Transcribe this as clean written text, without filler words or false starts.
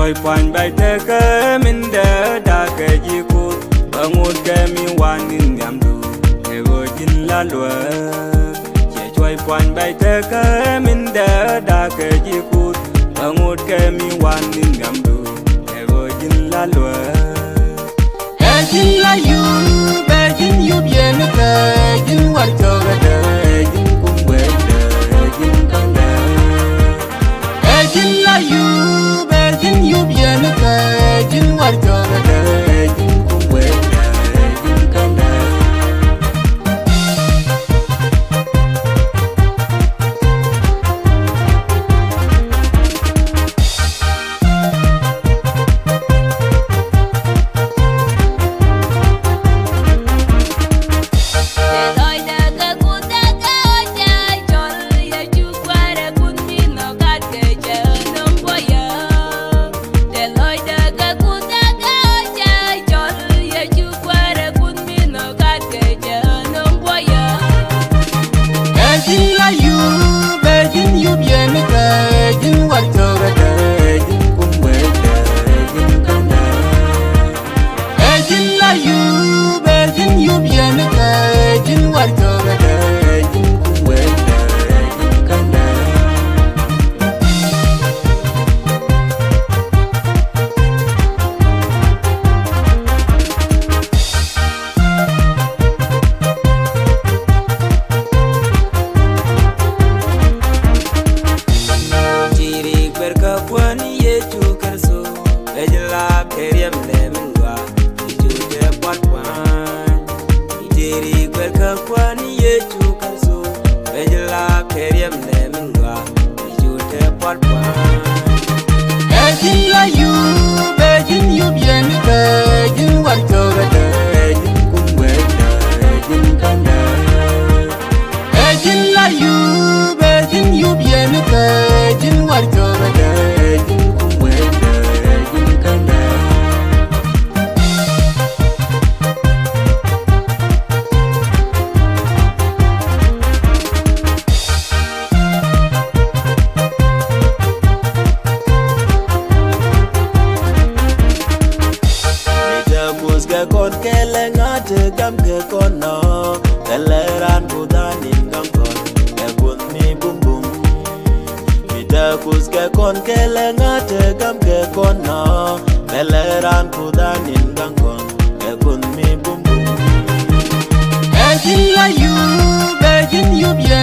trôi pan bay te ke min de da ke ji ku bangun ke mi wan nin ngam du e go jin la lue che trôi pan bay te ke min de da ke ji ku bangun ke mi wan nin ngam du e go jin la lue e jin la yu be jin yu bien ke jin war cho ga de jin kum we de jin kan de e jin la yu jin yu bien ke jin war cho ga de jin kum we de jin kan de con ke le ngat gam ke con no teleran budanin gam con e gun mi bum bum mi da kus ke con ke le ngat gam ke con no teleran budanin gam con e gun mi bum bum e jin la yu be jin yu bien